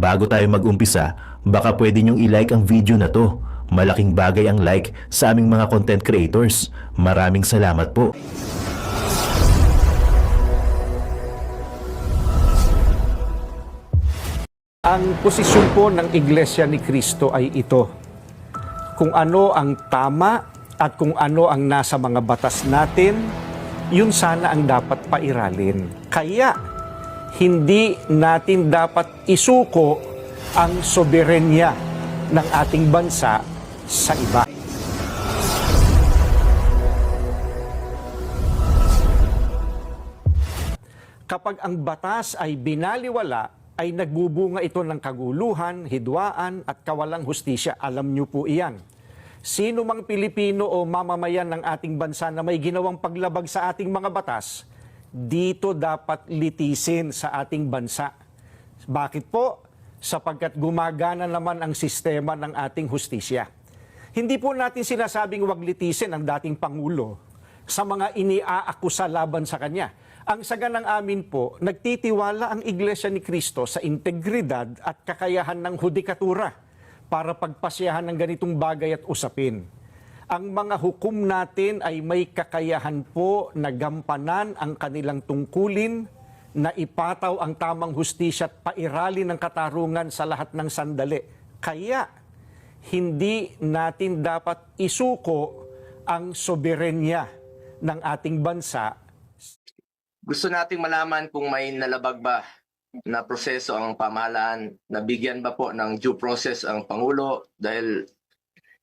Bago tayo mag-umpisa, baka pwede niyong i-like ang video na to. Malaking bagay ang like sa aming mga content creators. Maraming salamat po. Ang posisyon po ng Iglesia ni Cristo ay ito. Kung ano ang tama at kung ano ang nasa mga batas natin, yun sana ang dapat pairalin. Kaya, hindi natin dapat isuko ang soberenya ng ating bansa sa iba. Kapag ang batas ay binaliwala, ay nagbubunga ito ng kaguluhan, hidwaan at kawalang hustisya. Alam niyo po iyan. Sino mang Pilipino o mamamayan ng ating bansa na may ginawang paglabag sa ating mga batas, dito dapat litisin sa ating bansa. Bakit po? Sapagkat gumagana naman ang sistema ng ating hustisya. Hindi po natin sinasabing wag litisin ang dating Pangulo sa mga iniaakusa laban sa kanya. Ang saganang amin po, nagtitiwala ang Iglesia ni Cristo sa integridad at kakayahan ng hudikatura para pagpasyahan ng ganitong bagay at usapin. Ang mga hukom natin ay may kakayahan po na gampanan ang kanilang tungkulin, na ipataw ang tamang hustisya at pairali ng katarungan sa lahat ng sandali. Kaya, hindi natin dapat isuko ang soberenya ng ating bansa. Gusto nating malaman kung may nalabag ba na proseso ang pamahalaan, nabigyan ba po ng due process ang Pangulo, dahil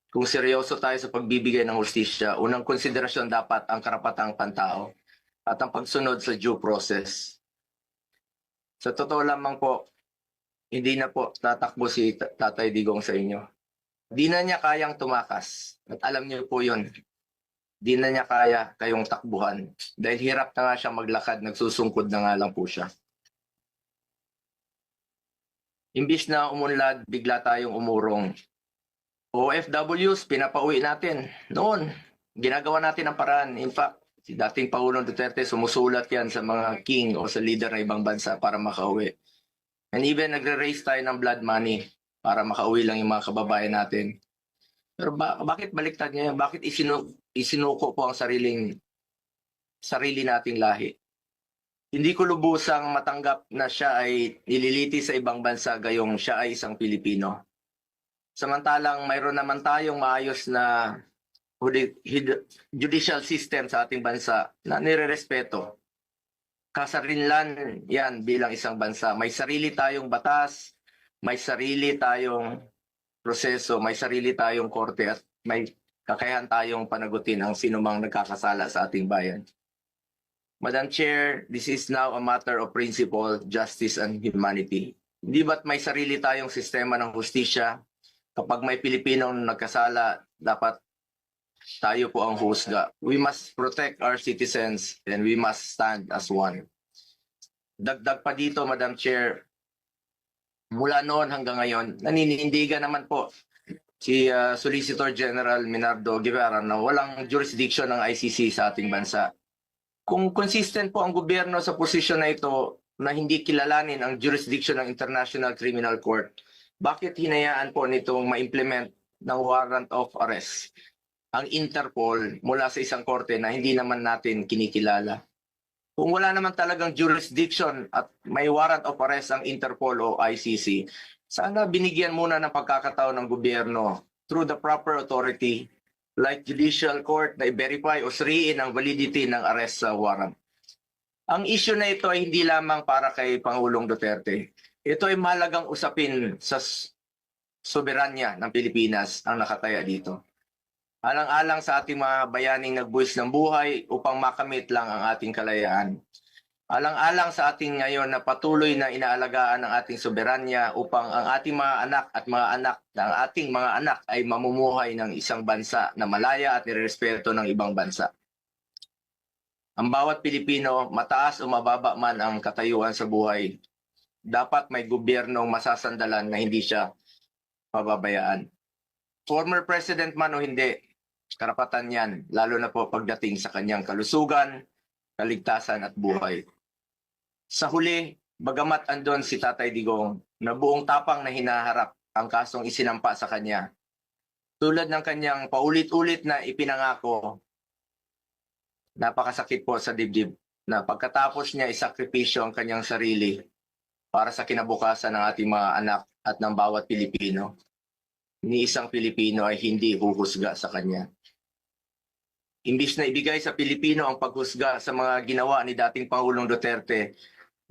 kung seryoso tayo sa pagbibigay ng hustisya, unang konsiderasyon dapat ang karapatang pantao at ang pagsunod sa due process. Sa totoo lamang po, hindi na po tatakbo si Tatay Digong sa inyo. Di na niya kayang tumakas at alam niyo po yun. Di na niya kaya kayong takbuhan dahil hirap na nga siya maglakad, nagsusungkod na nga lang po siya. Imbis na umunlad, bigla tayong umurong. OFWs, pinapauwi natin. Noon, ginagawa natin ang paraan. In fact, si dating Pangulong Duterte, sumusulat yan sa mga king o sa leader ng ibang bansa para makauwi. And even nagre-raise tayo ng blood money para makauwi lang yung mga kababayan natin. Pero bakit baliktad niya yan? Bakit isinuko po ang sarili nating lahi? Hindi ko lubusang matanggap na siya ay nililiti sa ibang bansa gayong siya ay isang Pilipino. Samantalang mayroon naman tayong maayos na judicial system sa ating bansa na nirerespeto. Kasarinlan yan bilang isang bansa. May sarili tayong batas, may sarili tayong proseso, may sarili tayong korte at may kakayahan tayong panagutin ang sinumang nagkakasala sa ating bayan. Madam Chair, this is now a matter of principle, justice, and humanity. Hindi ba't may sarili tayong sistema ng hustisya? Kapag may Pilipinong nagkasala, dapat tayo po ang husga. We must protect our citizens and we must stand as one. Dagdag pa dito, Madam Chair, mula noon hanggang ngayon, naninindigan naman po si Solicitor General Minardo Guevara na walang jurisdiction ng ICC sa ating bansa. Kung consistent po ang gobyerno sa posisyon na ito na hindi kilalanin ang jurisdiction ng International Criminal Court, bakit hinayaan po nitong ma-implement ng warrant of arrest ang Interpol mula sa isang korte na hindi naman natin kinikilala? Kung wala naman talagang jurisdiction at may warrant of arrest ang Interpol o ICC, sana binigyan muna ng pagkakataon ng gobyerno through the proper authority like judicial court na i-verify o suriin ang validity ng arrest sa warrant. Ang issue na ito ay hindi lamang para kay Pangulong Duterte. Ito ay mahalagang usapin sa soberanya ng Pilipinas ang nakataya dito. Alang-alang sa ating mga bayaning nagbuwis ng buhay upang makamit lang ang ating kalayaan. Alang-alang sa ating ngayon na patuloy na inaalagaan ang ating soberanya upang ang ating mga anak at mga anak ng ating mga anak ay mamumuhay ng isang bansa na malaya at nirespeto ng ibang bansa. Ang bawat Pilipino, mataas o mababa man ang katayuan sa buhay, dapat may gobyernong masasandalan na hindi siya pababayaan. Former president man o hindi, karapatan yan, lalo na po pagdating sa kanyang kalusugan, kaligtasan at buhay. Sa huli, bagamat andon si Tatay Digong, na buong tapang na hinaharap ang kasong isinampa sa kanya. Tulad ng kanyang paulit-ulit na ipinangako, napakasakit po sa dibdib na pagkatapos niya isakripisyo ang kanyang sarili para sa kinabukasan ng ating mga anak at ng bawat Pilipino, ni isang Pilipino ay hindi huhusga sa kanya. Imbis na ibigay sa Pilipino ang paghusga sa mga ginawa ni dating Pangulong Duterte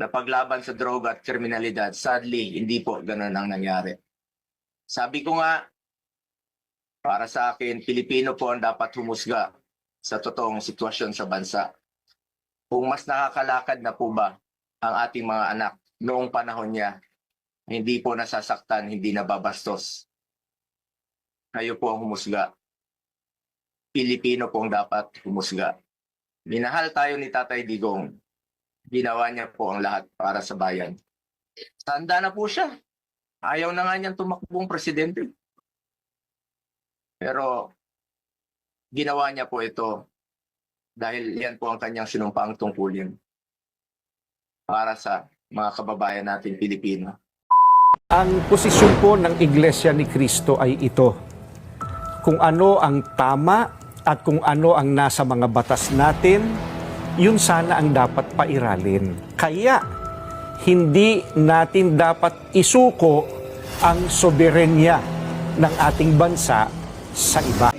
na paglaban sa droga at kriminalidad, sadly, hindi po ganun ang nangyari. Sabi ko nga, para sa akin, Pilipino po ang dapat humusga sa totoong sitwasyon sa bansa. Kung mas nakakalakad na po ba ang ating mga anak noong panahon niya, hindi po nasasaktan, hindi nababastos. Kayo po ang humusga. Pilipino po ang dapat humusga. Minahal tayo ni Tatay Digong. Ginawa niya po ang lahat para sa bayan. Tanda na po siya. Ayaw na nga niyang tumakbong presidente. Pero ginawa niya po ito dahil yan po ang kanyang sinumpaang tungkulin para sa mga kababayan natin Pilipino. Ang posisyon po ng Iglesia ni Cristo ay ito. Kung ano ang tama at kung ano ang nasa mga batas natin, yun sana ang dapat pairalin. Kaya, hindi natin dapat isuko ang soberenya ng ating bansa sa iba.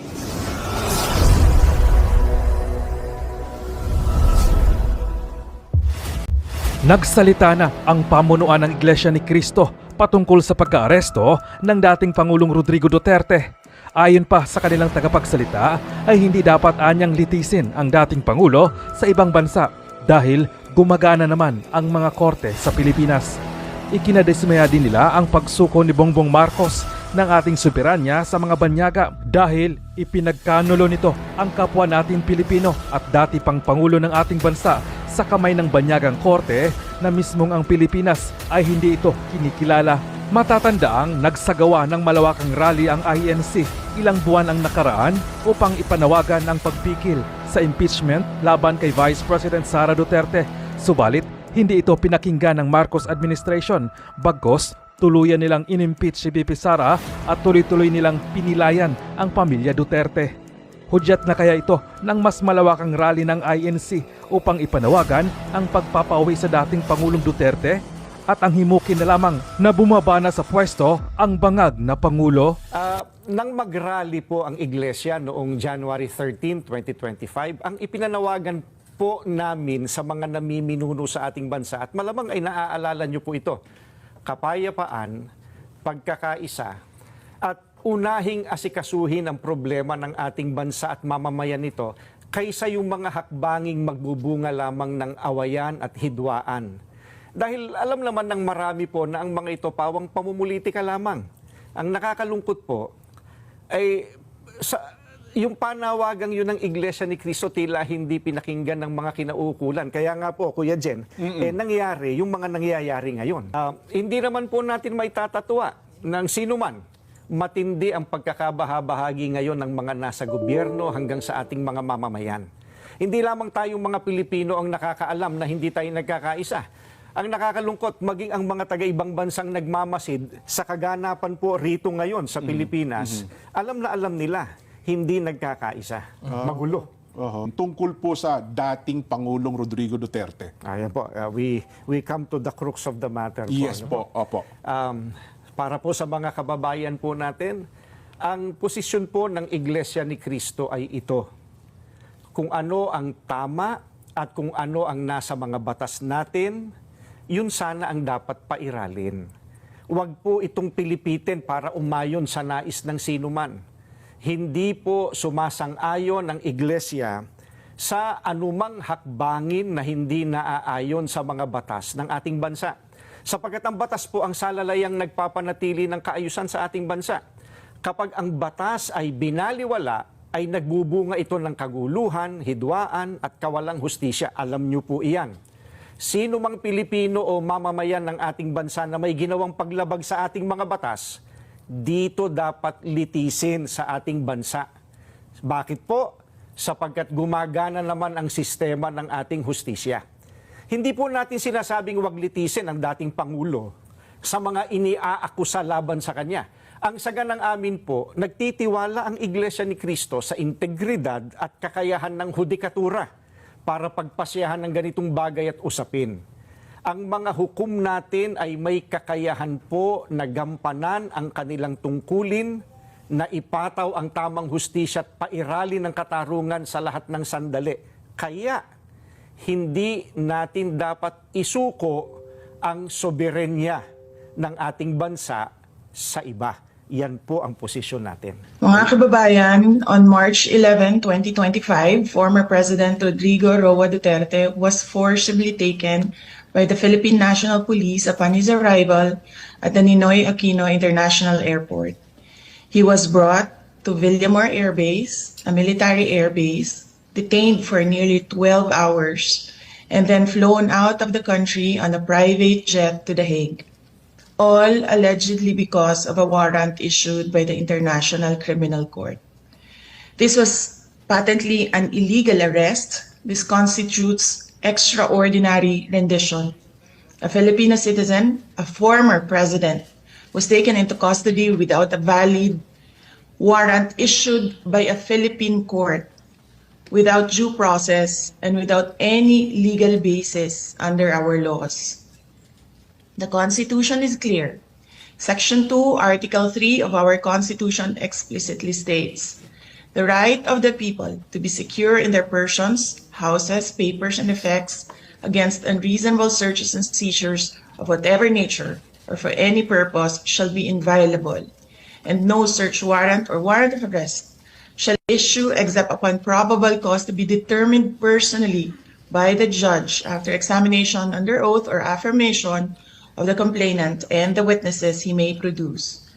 Nagsalita na ang pamunuan ng Iglesia ni Cristo patungkol sa pagkaaresto ng dating Pangulong Rodrigo Duterte. Ayon pa sa kanilang tagapagsalita ay hindi dapat anyang litisin ang dating Pangulo sa ibang bansa dahil gumagana naman ang mga korte sa Pilipinas. Ikinadismaya din nila ang pagsuko ni Bongbong Marcos ng ating soberanya sa mga banyaga dahil ipinagkanulo nito ang kapwa nating Pilipino at dati pang Pangulo ng ating bansa sa kamay ng banyagang korte na mismong ang Pilipinas ay hindi ito kinikilala. Matatandaang nagsagawa ng malawakang rally ang INC ilang buwan ang nakaraan upang ipanawagan ang pagpikil sa impeachment laban kay Vice President Sara Duterte. Subalit, hindi ito pinakinggan ng Marcos administration, bagkus tuluyan nilang inimpeach si VP Sara at tuloy-tuloy nilang pinilayan ang pamilya Duterte. Hudyat na kaya ito ng mas malawakang rally ng INC upang ipanawagan ang pagpapauwi sa dating Pangulong Duterte at ang himukin na lamang na bumaba na sa pwesto ang bangag na Pangulo? Nang mag-rally po ang Iglesia noong January 13, 2025, ang ipinanawagan po namin sa mga namiminuno sa ating bansa, at malamang ay naaalala niyo po ito, kapayapaan, pagkakaisa, at unahing asikasuhin ang problema ng ating bansa at mamamayan nito kaysa yung mga hakbanging magbubunga lamang ng awayan at hidwaan. Dahil alam naman ng marami po na ang mga ito pawang pamumulitika lamang. Ang nakakalungkot po ay yung panawagang yun ng Iglesia ni Cristo tila hindi pinakinggan ng mga kinauukulan. Kaya nga po, Kuya Jen, nangyari yung mga nangyayari ngayon. Hindi naman po natin may tatatwa ng sino man. Matindi ang pagkakabahabahagi ngayon ng mga nasa gobyerno hanggang sa ating mga mamamayan. Hindi lamang tayong mga Pilipino ang nakakaalam na hindi tayo nagkakaisa. Ang nakakalungkot, maging ang mga taga-ibang bansang nagmamasid sa kaganapan po rito ngayon sa Pilipinas, alam na alam nila, hindi nagkakaisa. Magulo. Tungkol po sa dating Pangulong Rodrigo Duterte. Ayan po, we come to the crux of the matter. Yes ano po, opo. Para po sa mga kababayan po natin, ang posisyon po ng Iglesia ni Cristo ay ito. Kung ano ang tama at kung ano ang nasa mga batas natin, yun sana ang dapat pairalin. Huwag po itong pilipitin para umayon sa nais ng sinuman. Hindi po sumasang-ayon ang Iglesia sa anumang hakbangin na hindi naaayon sa mga batas ng ating bansa. Sapagkat ang batas po ang salalayang nagpapanatili ng kaayusan sa ating bansa. Kapag ang batas ay binaliwala, ay nagbubunga ito ng kaguluhan, hidwaan at kawalang hustisya. Alam niyo po iyan. Sino mang Pilipino o mamamayan ng ating bansa na may ginawang paglabag sa ating mga batas, dito dapat litisin sa ating bansa. Bakit po? Sapagkat gumagana naman ang sistema ng ating hustisya. Hindi po natin sinasabing wag litisin ang dating Pangulo. sa mga iniaakusa laban sa kanya. Ang saganang amin po, nagtitiwala ang Iglesia ni Cristo sa integridad at kakayahan ng hudikatura para pagpasyahan ng ganitong bagay at usapin. Ang mga hukom natin ay may kakayahan po na gampanan ang kanilang tungkulin, na ipataw ang tamang hustisya at pairali ng katarungan sa lahat ng sandali. Kaya, hindi natin dapat isuko ang soberenya ng ating bansa sa iba. Yan po ang posisyon natin. Mga kababayan, on March 11, 2025, former President Rodrigo Roa Duterte was forcibly taken by the Philippine National Police upon his arrival at the Ninoy Aquino International Airport. He was brought to Villamor Air Base, a military air base, detained for nearly 12 hours, and then flown out of the country on a private jet to The Hague. All allegedly because of a warrant issued by the International Criminal Court. This was patently an illegal arrest. This constitutes extraordinary rendition. A Filipino citizen, a former president, was taken into custody without a valid warrant issued by a Philippine court, without due process, and without any legal basis under our laws. The Constitution is clear. Section 2, Article 3 of our Constitution explicitly states, the right of the people to be secure in their persons, houses, papers, and effects against unreasonable searches and seizures of whatever nature or for any purpose shall be inviolable, and no search warrant or warrant of arrest shall issue except upon probable cause to be determined personally by the judge after examination under oath or affirmation of the complainant and the witnesses he may produce,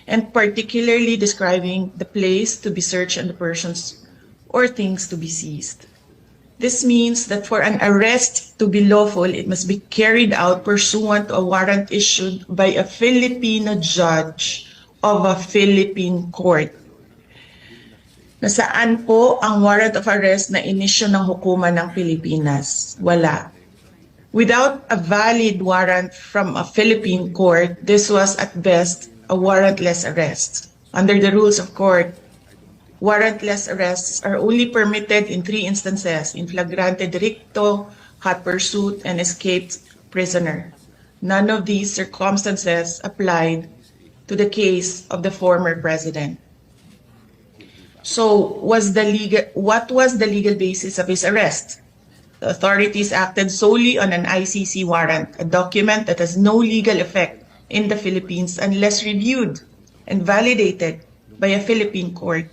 and particularly describing the place to be searched and the persons or things to be seized. This means that for an arrest to be lawful, it must be carried out pursuant to a warrant issued by a Filipino judge of a Philippine court. Nasaan po ang warrant of arrest na inisyu ng hukuman ng Pilipinas? Wala. Without a valid warrant from a Philippine court, this was at best a warrantless arrest. Under the rules of court, warrantless arrests are only permitted in 3 instances: in flagrante delicto, hot pursuit, and escaped prisoner. None of these circumstances applied to the case of the former president. So, what was the legal basis of his arrest? The authorities acted solely on an ICC warrant, a document that has no legal effect in the Philippines unless reviewed and validated by a Philippine court.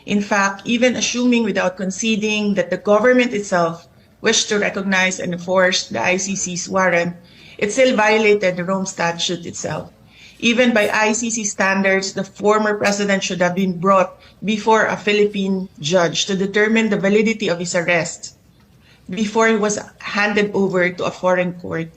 In fact, even assuming without conceding that the government itself wished to recognize and enforce the ICC's warrant, it still violated the Rome Statute itself. Even by ICC standards, the former president should have been brought before a Philippine judge to determine the validity of his arrest before he was handed over to a foreign court.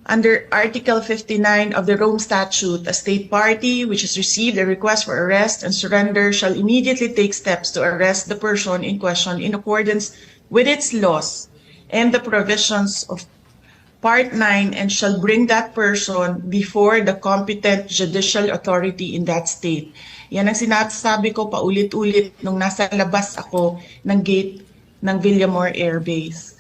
Under Article 59 of the Rome Statute, a state party which has received a request for arrest and surrender shall immediately take steps to arrest the person in question in accordance with its laws and the provisions of Part 9, and shall bring that person before the competent judicial authority in that state. Yan ang sinasabi ko paulit-ulit nung nasa labas ako ng gate ng Villamor Air Base.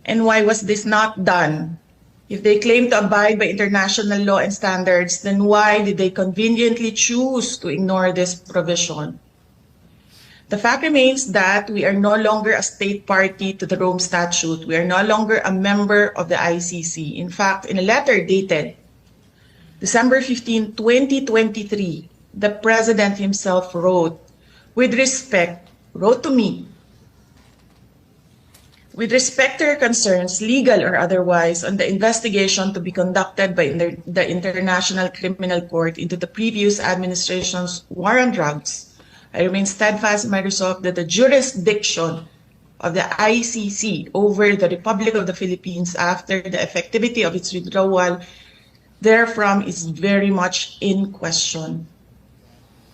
And why was this not done? If they claim to abide by international law and standards, then why did they conveniently choose to ignore this provision? The fact remains that we are no longer a state party to the Rome Statute. We are no longer a member of the ICC. In fact, in a letter dated December 15, 2023, the President himself wrote to me, with respect to your concerns, legal or otherwise, on the investigation to be conducted by the International Criminal Court into the previous administration's war on drugs, I remain steadfast in my resolve that the jurisdiction of the ICC over the Republic of the Philippines after the effectivity of its withdrawal therefrom is very much in question.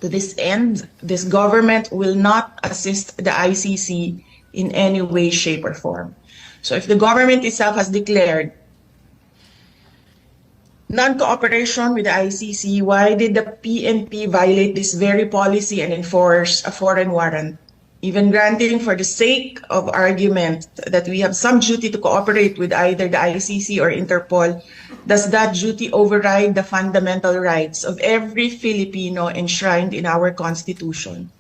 To this end, this government will not assist the ICC in any way, shape, or form. So if the government itself has declared Non-cooperation with the ICC, why did the PNP violate this very policy and enforce a foreign warrant? Even granting for the sake of argument that we have some duty to cooperate with either the ICC or Interpol, does that duty override the fundamental rights of every Filipino enshrined in our Constitution?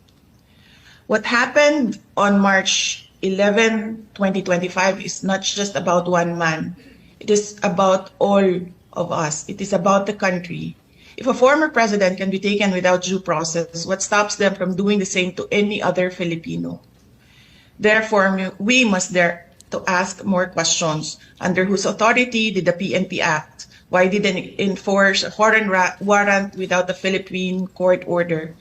What happened on March 11, 2025 is not just about one man. It is about all of us. It is about the country. If a former president can be taken without due process, what stops them from doing the same to any other Filipino? Therefore, we must dare to ask more questions. Under whose authority did the PNP act? Why did they enforce a foreign warrant without a Philippine court order?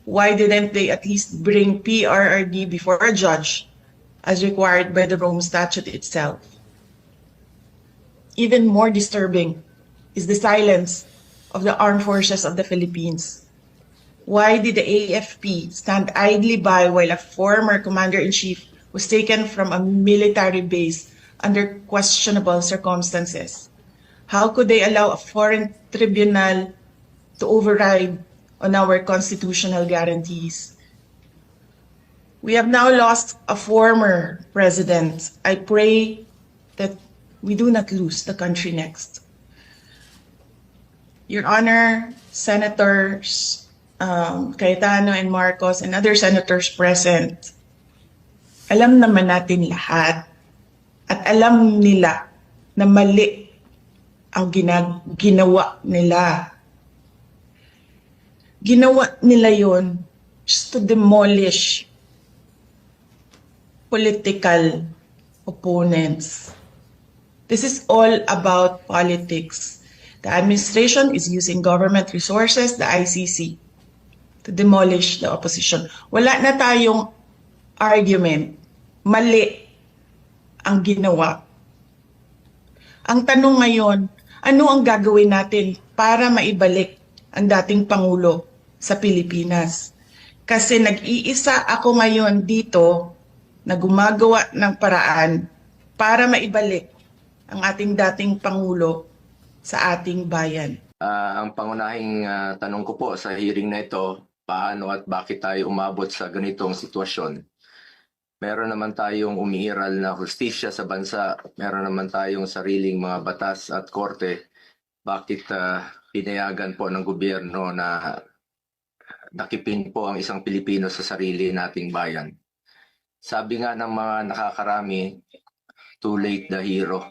Why didn't they at least bring PRRD before a judge, as required by the Rome Statute itself? Even more disturbing is the silence of the armed forces of the Philippines. Why did the AFP stand idly by while a former commander-in-chief was taken from a military base under questionable circumstances? How could they allow a foreign tribunal to override on our constitutional guarantees? We have now lost a former president. I pray that we do not lose the country next. Your Honor, Senators Cayetano and Marcos and other senators present, alam naman natin lahat at alam nila na mali ang ginawa nila. Ginawa nila yon just to demolish political opponents. This is all about politics. The administration is using government resources, the ICC, to demolish the opposition. Wala na tayong argument. Mali ang ginawa. Ang tanong ngayon, ano ang gagawin natin para maibalik ang dating Pangulo sa Pilipinas? Kasi nag-iisa ako ngayon dito na gumagawa ng paraan para maibalik ang ating dating Pangulo sa ating bayan. Ang pangunahing tanong ko po sa hearing na ito, paano at bakit tayo umabot sa ganitong sitwasyon? Meron naman tayong umiiral na hustisya sa bansa, meron naman tayong sariling mga batas at korte. Bakit pinayagan po ng gobyerno na nakipin po ang isang Pilipino sa sarili nating bayan? Sabi nga ng mga nakakarami, too late the hero.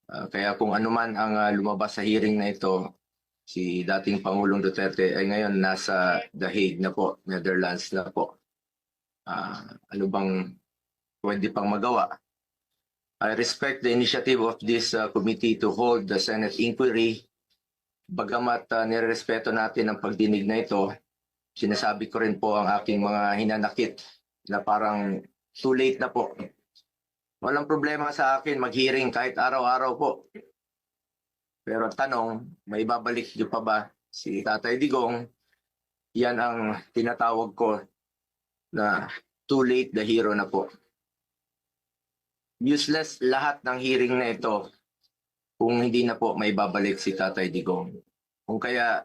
Kaya kung ano man ang lumabas sa hearing na ito, si dating Pangulong Duterte ay ngayon nasa The Hague na po, Netherlands na po. Ano bang pwede pang magawa? I respect the initiative of this committee to hold the Senate inquiry. Bagamat nirerespeto natin ang pagdinig na ito, sinasabi ko rin po ang aking mga hinanakit na parang too late na po. Walang problema sa akin mag-hearing kahit araw-araw po. Pero tanong, may babalik niyo pa ba si Tatay Digong? Yan ang tinatawag ko na too late the hero na po. Useless lahat ng hearing na ito kung hindi na po may babalik si Tatay Digong. Kung kaya,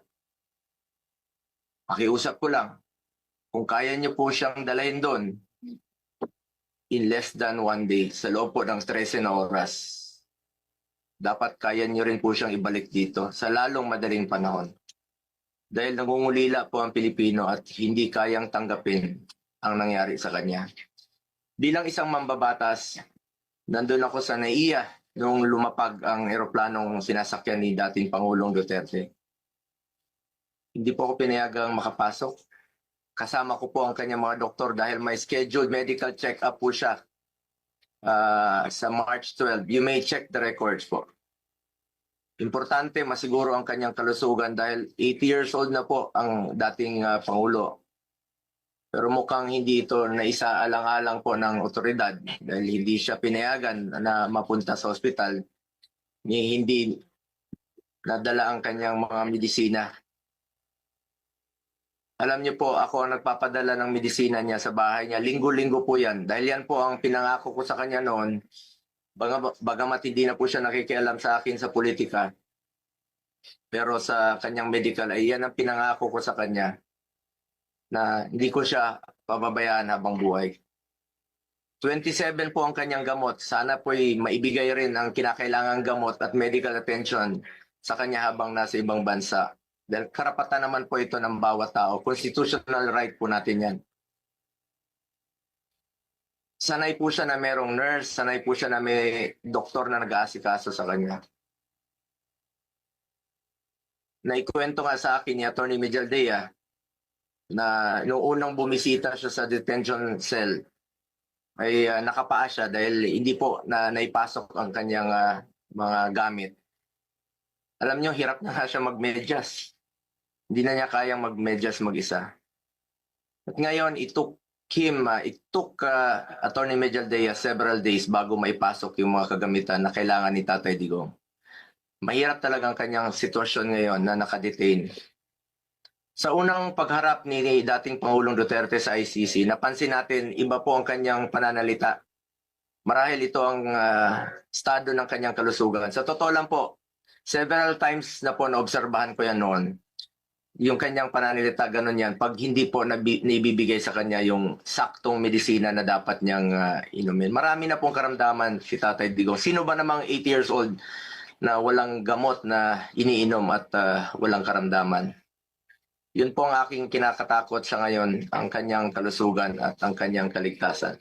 pakiusap ko lang, kung kaya niyo po siyang dalhin doon, in less than 1 day, sa loob po ng 13 na oras, dapat kaya nyo rin po siyang ibalik dito sa lalong madaling panahon. Dahil nangungulila po ang Pilipino at hindi kayang tanggapin ang nangyari sa kanya. Bilang isang mambabatas, nandun ako sa NAIA nung lumapag ang eroplanong sinasakyan ni dating Pangulong Duterte. Hindi po ako pinayagang makapasok. Kasama ko po ang kanyang mga doktor dahil may scheduled medical check-up po siya sa March 12. You may check the records po. Importante, masiguro ang kanyang kalusugan dahil 80 years old na po ang dating Pangulo. Pero mukhang hindi ito naisaalang-alang po ng otoridad dahil hindi siya pinayagan na mapunta sa ospital. Hindi nadala ang kanyang mga medisina. Alam niyo po, ako ang nagpapadala ng medisina niya sa bahay niya. Linggo-linggo po yan. Dahil yan po ang pinangako ko sa kanya noon. Bagamat hindi na po siya nakikialam sa akin sa politika. Pero sa kanyang medical ay yan ang pinangako ko sa kanya na hindi ko siya pababayaan habang buhay. 27 po ang kanyang gamot. Sana po'y maibigay rin ang kinakailangang gamot at medical attention sa kanya habang nasa ibang bansa. Dahil karapatan naman po ito ng bawat tao. Constitutional right po natin yan. Sanay po siya na merong nurse, sanay po siya na may doktor na nag-aasikaso sa kanya. Naikwento nga sa akin ni Atty. Mejaldea na noong unang bumisita siya sa detention cell ay nakapaa siya dahil hindi po na naipasok ang kanyang mga gamit. Alam niyo, hirap na nga siya magmedyas. Hindi na niya kayang magmedyas mag-isa. At ngayon, it took Atty. Mejaldea several days bago maipasok yung mga kagamitan na kailangan ni Tatay Digong. Mahirap talagang kanyang sitwasyon ngayon na nakadetain. Sa unang pagharap ni dating Pangulong Duterte sa ICC, napansin natin iba po ang kanyang pananalita. Marahil ito ang estado ng kanyang kalusugan. Sa totoo lang po, several times na po naobserbahan ko yan noon. Yung kanyang pananalita, ganun yan. Pag hindi po naibibigay sa kanya yung saktong medisina na dapat niyang inumin. Marami na pong karamdaman si Tatay Digong. Sino ba namang 80 years old na walang gamot na iniinom at walang karamdaman? Yun po ang aking kinakatakot sa ngayon, ang kanyang kalusugan at ang kanyang kaligtasan.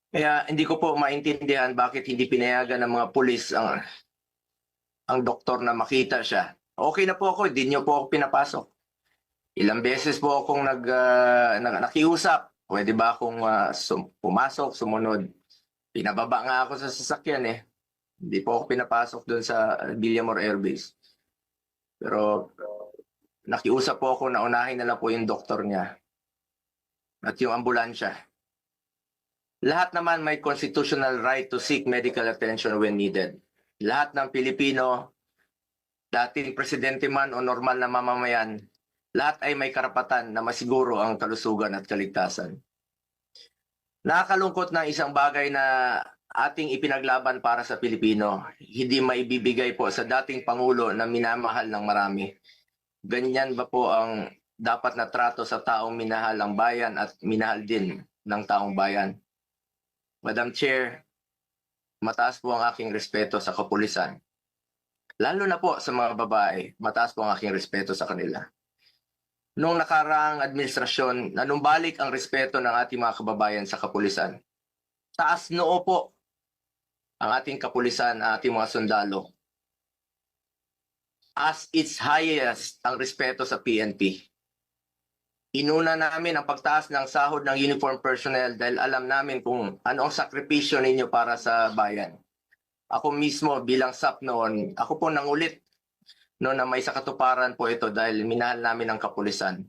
Kaya hindi ko po maintindihan bakit hindi pinayagan ng mga pulis ang doktor na makita siya. Okay na po ako, hindi niyo po ako pinapasok. Ilang beses po akong nakiusap. Pwede ba akong pumasok, sumunod? Pinababa nga ako sa sasakyan eh. Hindi po ako pinapasok doon sa Villamor Air Base. Pero nakiusap po ako na unahin na lang po yung doktor niya at yung ambulansya. Lahat naman may constitutional right to seek medical attention when needed. Lahat ng Pilipino, dating presidente man o normal na mamamayan, lahat ay may karapatan na masiguro ang kalusugan at kaligtasan. Nakakalungkot na isang bagay na ating ipinaglaban para sa Pilipino, hindi maibibigay po sa dating Pangulo na minamahal ng marami. Ganyan ba po ang dapat na trato sa taong minahal ang bayan at minahal din ng taong bayan? Madam Chair, mataas po ang aking respeto sa kapulisan. Lalo na po sa mga babae, mataas po ang aking respeto sa kanila. Noong nakaraang administrasyon, nanumbalik ang respeto ng ating mga kababayan sa kapulisan. Taas noo po ang ating kapulisan, ang ating mga sundalo. As its highest ang respeto sa PNP. Inuna namin ang pagtaas ng sahod ng uniform personnel dahil alam namin kung ano ang sakripisyo ninyo para sa bayan. Ako mismo bilang SAP noon, ako po nangulit noon na may sakatuparan po ito dahil minahal namin ang kapulisan.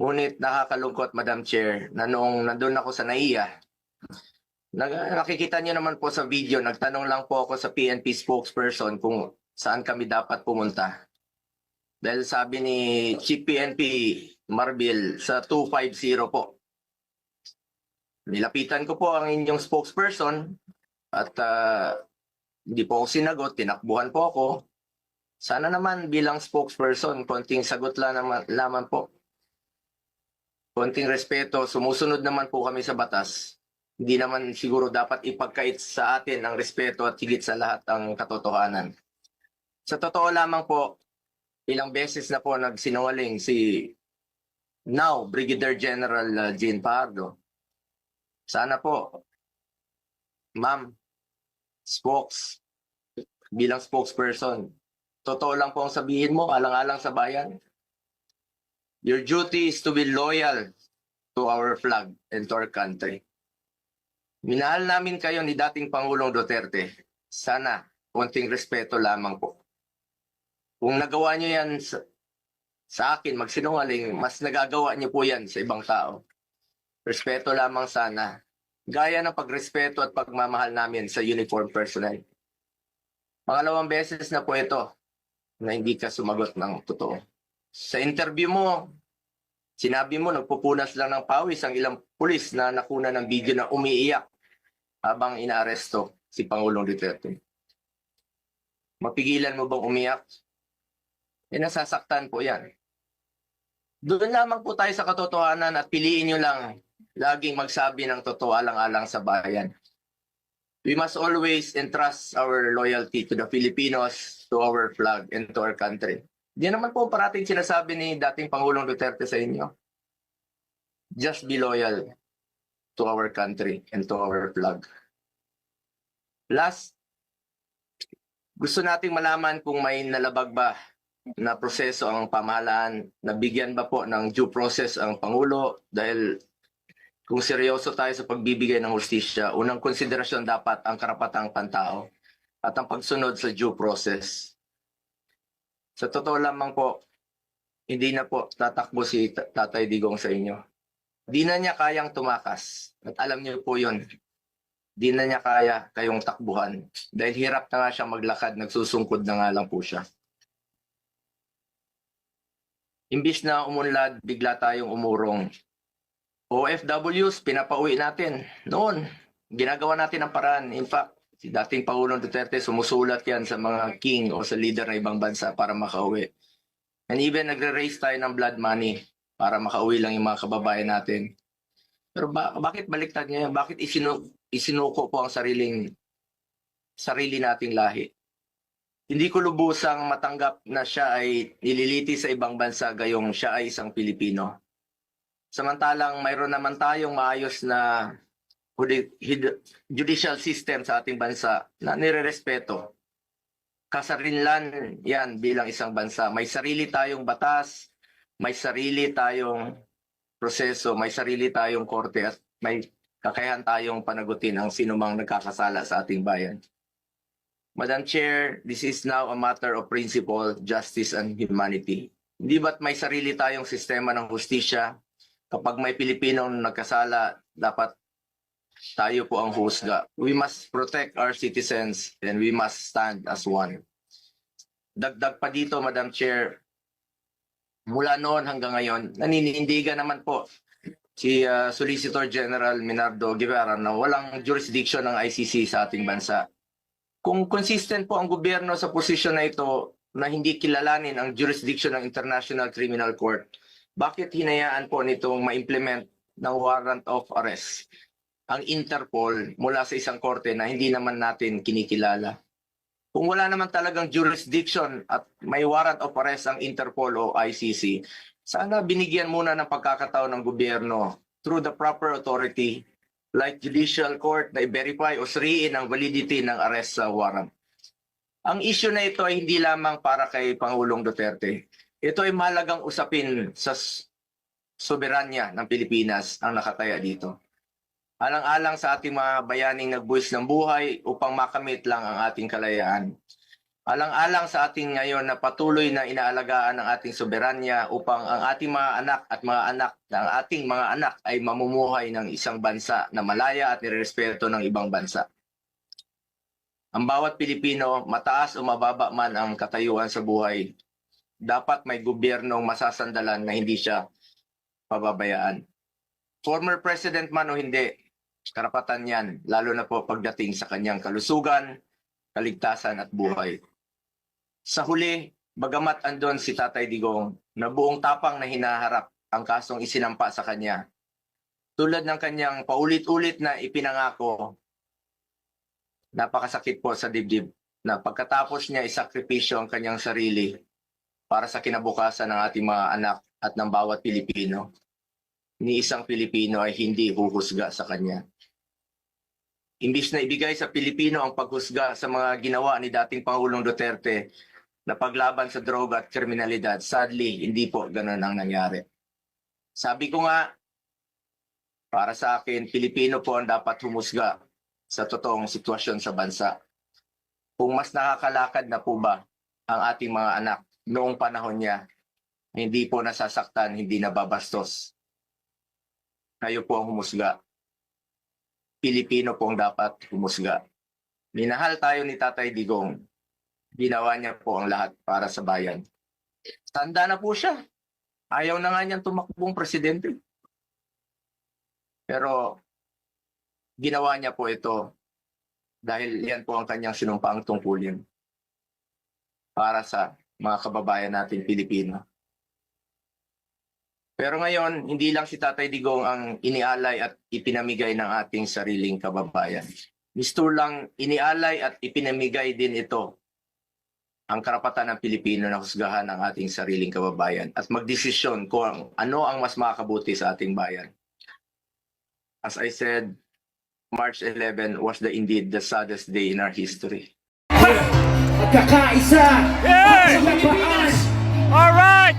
Ngunit nakakalungkot, Madam Chair, na noong nandun ako sa NAIA, nakikita niyo naman po sa video, nagtanong lang po ako sa PNP spokesperson kung saan kami dapat pumunta. Dahil sabi ni Chief PNP Marbil sa 250 po. Nilapitan ko po ang inyong spokesperson at hindi po ako sinagot, tinakbuhan po ako. Sana naman bilang spokesperson, konting sagot lamang po. Konting respeto, sumusunod naman po kami sa batas. Hindi naman siguro dapat ipagkait sa atin ang respeto at higit sa lahat ang katotohanan. Sa totoo lamang po, ilang beses na po nagsinungaling si now Brigadier General Jean Pardo. Sana po, ma'am, bilang spokesperson, totoo lang po ang sabihin mo, alang-alang sa bayan. Your duty is to be loyal to our flag and to our country. Minahal namin kayo ni dating Pangulong Duterte. Sana, konting respeto lamang po. Kung nagawa niyo yan sa akin, magsinungaling, mas nagagawa niyo po yan sa ibang tao. Respeto lamang sana. Gaya ng pagrespeto at pagmamahal namin sa uniform personnel. Pangalawang beses na po ito na hindi ka sumagot ng totoo. Sa interview mo, sinabi mo nagpupunas lang ng pawis ang ilang pulis na nakuna ng video na umiiyak habang inaaresto si Pangulong Duterte. Mapigilan mo bang umiyak? Nasasaktan po yan. Doon lamang po tayo sa katotohanan at piliin nyo lang laging magsabi ng totoo alang-alang sa bayan. We must always entrust our loyalty to the Filipinos, to our flag, and to our country. Di naman po parating sinasabi ni dating Pangulong Duterte sa inyo. Just be loyal to our country and to our flag. Last, gusto nating malaman kung may nalabag ba na proseso ang pamahalaan, nabigyan ba po ng due process ang Pangulo, dahil kung seryoso tayo sa pagbibigay ng hustisya, unang konsiderasyon dapat ang karapatang pantao at ang pagsunod sa due process. Sa totoo lamang po, hindi na po tatakbo si Tatay Digong sa inyo. Di na niya kayang tumakas. At alam niyo po yun. Di na niya kaya kayong takbuhan. Dahil hirap na nga siya maglakad, nagsusungkod na nga lang po siya. Imbis na umunlad, bigla tayong umurong. OFWs, pinapauwi natin. Noon, ginagawa natin ang paraan. In fact, si dating Pangulong Duterte, sumusulat yan sa mga king o sa leader ng ibang bansa para makauwi. And even nagre-raise tayo ng blood money para makauwi lang yung mga kababayan natin. Pero bakit baliktad niya yan? Bakit isinuko po ang sarili nating lahi? Hindi ko lubusang matanggap na siya ay nililiti sa ibang bansa gayong siya ay isang Pilipino. Samantalang mayroon naman tayong maayos na judicial system sa ating bansa na nirerespeto. Kasarinlan yan bilang isang bansa. May sarili tayong batas, may sarili tayong proseso, may sarili tayong korte at may kakayahan tayong panagutin ang sinumang nagkakasala sa ating bayan. Madam Chair, this is now a matter of principle, justice, and humanity. Hindi ba't may sarili tayong sistema ng hustisya? Kapag may Pilipinong nagkasala, dapat tayo po ang husga. We must protect our citizens and we must stand as one. Dagdag pa dito, Madam Chair, mula noon hanggang ngayon, naninindigan naman po si Solicitor General Minardo Guevara na walang jurisdiction ng ICC sa ating bansa. Kung consistent po ang gobyerno sa posisyon na ito na hindi kilalanin ang jurisdiction ng International Criminal Court, bakit hinayaan po nitong ma-implement ng warrant of arrest ang Interpol mula sa isang korte na hindi naman natin kinikilala? Kung wala naman talagang jurisdiction at may warrant of arrest ang Interpol o ICC, sana binigyan muna ng pagkakataon ng gobyerno through the proper authority like judicial court na i-verify o suriin ang validity ng arrest sa warrant. Ang issue na ito ay hindi lamang para kay Pangulong Duterte. Ito ay mahalagang usapin sa soberanya ng Pilipinas ang nakataya dito. Alang-alang sa ating mga bayaning nagbuwis ng buhay upang makamit lang ang ating kalayaan. Alang-alang sa ating ngayon na patuloy na inaalagaan ang ating soberanya upang ang ating mga anak at mga anak ng ating mga anak ay mamumuhay ng isang bansa na malaya at nirespeto ng ibang bansa. Ang bawat Pilipino, mataas o mababa man ang katayuan sa buhay, dapat may gobyernong masasandalan na hindi siya pababayaan. Former president man o hindi, karapatan yan, lalo na po pagdating sa kanyang kalusugan, kaligtasan at buhay. Sa huli, bagamat andon si Tatay Digong na buong tapang na hinaharap ang kasong isinampa sa kanya, tulad ng kanyang paulit-ulit na ipinangako, napakasakit po sa dibdib na pagkatapos niya isakripisyo ang kanyang sarili para sa kinabukasan ng ating mga anak at ng bawat Pilipino, ni isang Pilipino ay hindi huhusga sa kanya. Imbis na ibigay sa Pilipino ang paghusga sa mga ginawa ni dating Pangulong Duterte na paglaban sa droga at kriminalidad, sadly, hindi po ganun ang nangyari. Sabi ko nga, para sa akin, Pilipino po ang dapat humusga sa totoong sitwasyon sa bansa. Kung mas nakakalakad na po ba ang ating mga anak noong panahon niya, hindi po nasasaktan, hindi nababastos. Kayo po ang humusga. Pilipino po ang dapat humusga. Minahal tayo ni Tatay Digong. Ginawa niya po ang lahat para sa bayan. Tanda na po siya. Ayaw na nga niyang tumakbong presidente. Pero ginawa niya po ito dahil yan po ang kanyang sinumpaang tungkulin. para sa mga kababayan natin Pilipino. Pero ngayon, hindi lang si Tatay Digong ang inialay at ipinamigay ng ating sariling kababayan. Mistur lang inialay at ipinamigay din ito ang karapatan ng Pilipino na husgahan ang ating sariling kababayan at magdesisyon kung ano ang mas makakabuti sa ating bayan. As I said, March 11 was indeed the saddest day in our history. Magkakaisa Hey! sa Pilipinas. Alright!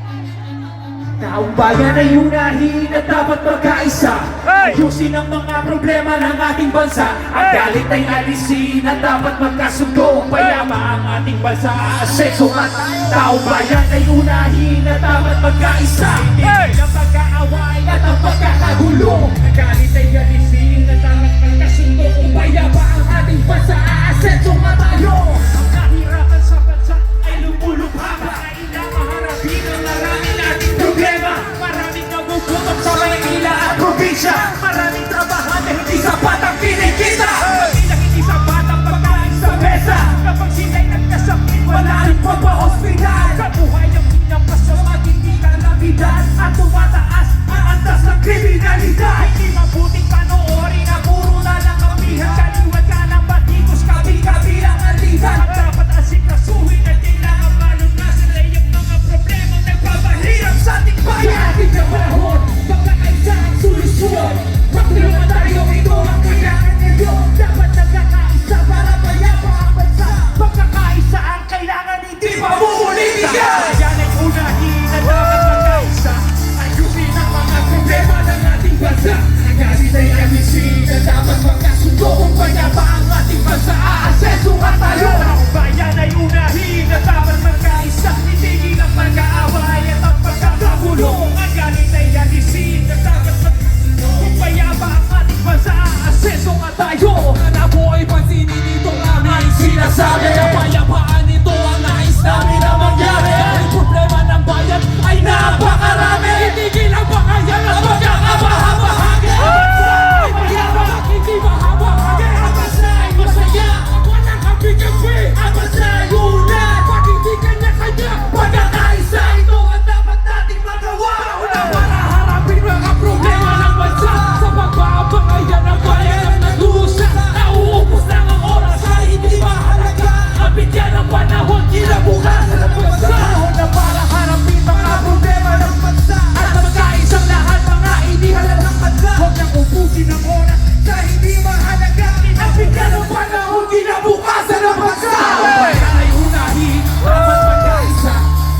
Taong bayan ay unahin at dapat magkaisa. Hey! Ayusin ang mga problema ng ating bansa. Ang Hey! galit ay alisin at dapat magkasundo. Payapa ang ating bansa. Asenso at taong bayan ay unahin at dapat magkaisa. Hey! Hindi ang pag-aaway at ang pagkakagulo. Ang galit ay alisin at dapat magkasundo. Payapa ang ating bansa. Asenso at tayo. Ang kahirapan sa bansa ay lumulubha. Kailangan harapin ang marami nating problema. Maraming nagugutom sa Maynila at probinsya. Maraming trabahan na hindi sapat ang kinikita. Mabilang hindi sapat ang pagkain sa mesa. Kapag sila'y nagkasakit, wala rin pagpa-hospital. Sa buhay ng pinampas sa matindi kalamidad. At tumataas ang antas ng kriminalidad. Hindi mabuting panoorin na puro na lang kamihan. Kaliwat ka ng batikos, kabi-kabilang alihan. Ang dapat asikasuhin ay kailangan malunasan na yung mga problema nagpapahirap sa ating bayan. Ating na panahon, pagkakaisa ang solusyon. Magtulungan tayo, ito ang kailangan ngayon. Dapat nagkakaisa para payapa ang bansa. Pagkakaisa ang kailangan, hindi pamumulitika. Yan ay unahin na dapat magkaisa. Ayusin ang mga problema ng ating bansa. Ang galit ay alisin na dapat magkasundo. Kung payapa ang ating bansa, aasenso ka tayo. Ang bayan ay unahin na dapat magkaisa. Itigil ang pag-aaway at ang pagkakagulo. Ang galit ay alisin na dapat magkasundo. Kung payapa ang ating bansa, aasenso ka tayo. Ang po ay pansinin itong aming sinasabi. Kapayapaan ito ang nais namin na mangyari. Ang problema ng bayan ay napakarami. Itigil ang bakayan at pagkakabahagi. Ay mayabang, hindi mahabang. Ang bansa ay masaya, walang kampi-kampi. Ang bansa ay unat, pag hindi kanya-kanya. Pagkakaisa ito ang dapat nating magawa. Una para harapin mga problema ng bansa. Sa pagbabakayan ng bayan ang nag-uusa. Nauubos lang ang oras ay hindi mahalaga. Ang bigyan ng panahon, kinabukasan ng bansa. Panahon na para harapin mga problema ng bansa. At magkaisang lahat mga inihalang bansa. Huwag nang ubusin ang oras sa hindi mahalaga. Ang bigyan ng panahon, kinabukasan ng bansa. Bayan ay unahin, dapat magkaisa.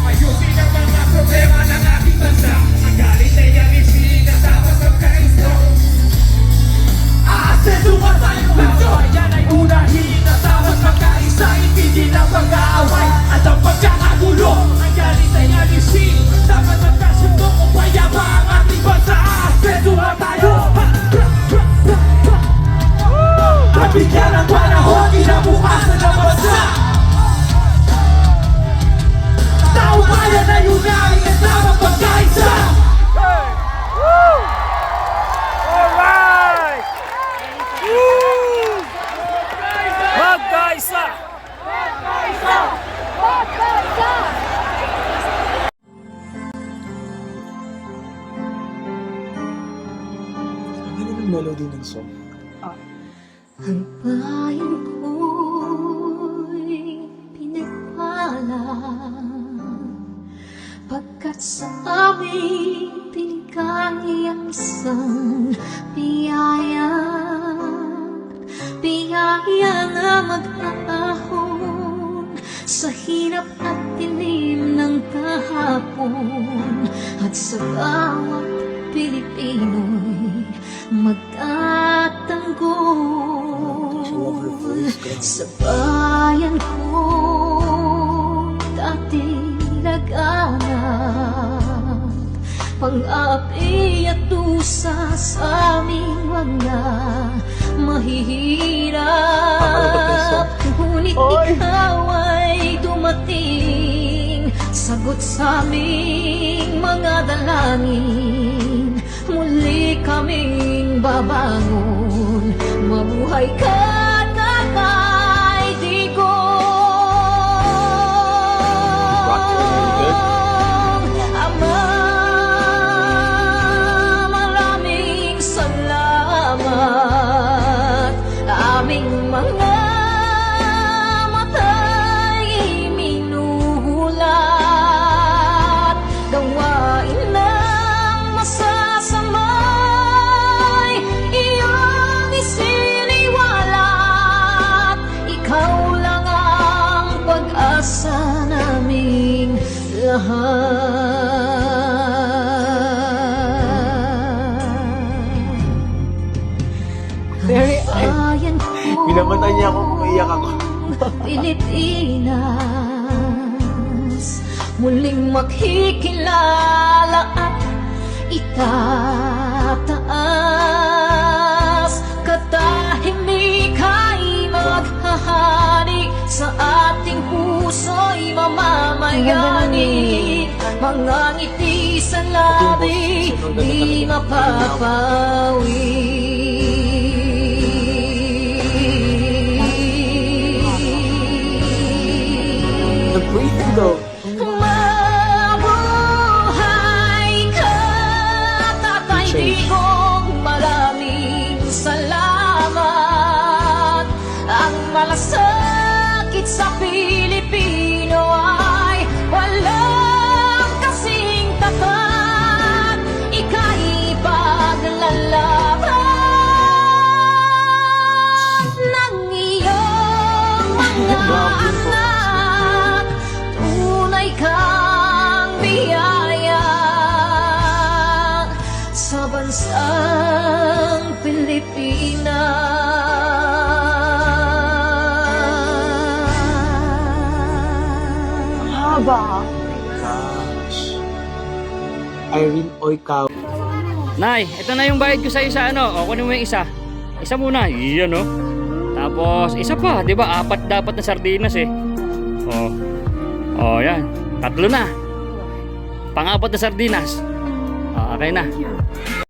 Ayusin ang mga problema ng ating bansa. Ang galit ay alisin na dapat magkaisa. Aasenso ka tayo bansa. Bayan ay unahin na dapat magkaisa. Itigil ang pag-aaway at ang pagkakagulo. Ang galit ay alisin, dapat magkasundo. Kung payapa ang ating bansa, aasenso ka tayo. At bigyan ng panahon, kinabukasan ng bansa. Taong bayan ay unahin at dapat magkaisa. Alright! Magkaisa! Ang bayan ko'y pinagpala pagkat sa aming pinigay ang isang biyaya na mag-aahon sa hirap at dilim ng kahapon at sa bawat Pilipino'y magtatanggol sa bayan ko dati laganap pang-api at dusa sa aming mga mahihirap. Ngunit ikaw ay dumating, sagot sa aming mga dalangin. Muli kaming babangon, mabuhay ka, Tatay Digong. Pinamatan niya ako kung iyak ako. Pilipinas, muling makikilala at itataas. Katahimik ay maghahari sa ating puso'y mamamayani. Mga ngiti sa labi, di mapapawi. Nag-breathing daw. Mabuhay ka, Tatay Digong, maraming salamat. Ang malasakit sa Pilipino ay walang kasing tapat. Ika'y paglalaban ng iyong mga anak. Tunay kang biyaya sa bansang Pilipinas. Haba. Gosh. Irene Oikaw. Nay, ito na yung bayad ko sa isa, ano? O, kunin mo yung isa. Isa muna, iyan, no? Tapos, isa pa, di ba? 4 dapat na sardinas, eh. O, yan. 3 na. Pang-4 na sardinas. O, okay na.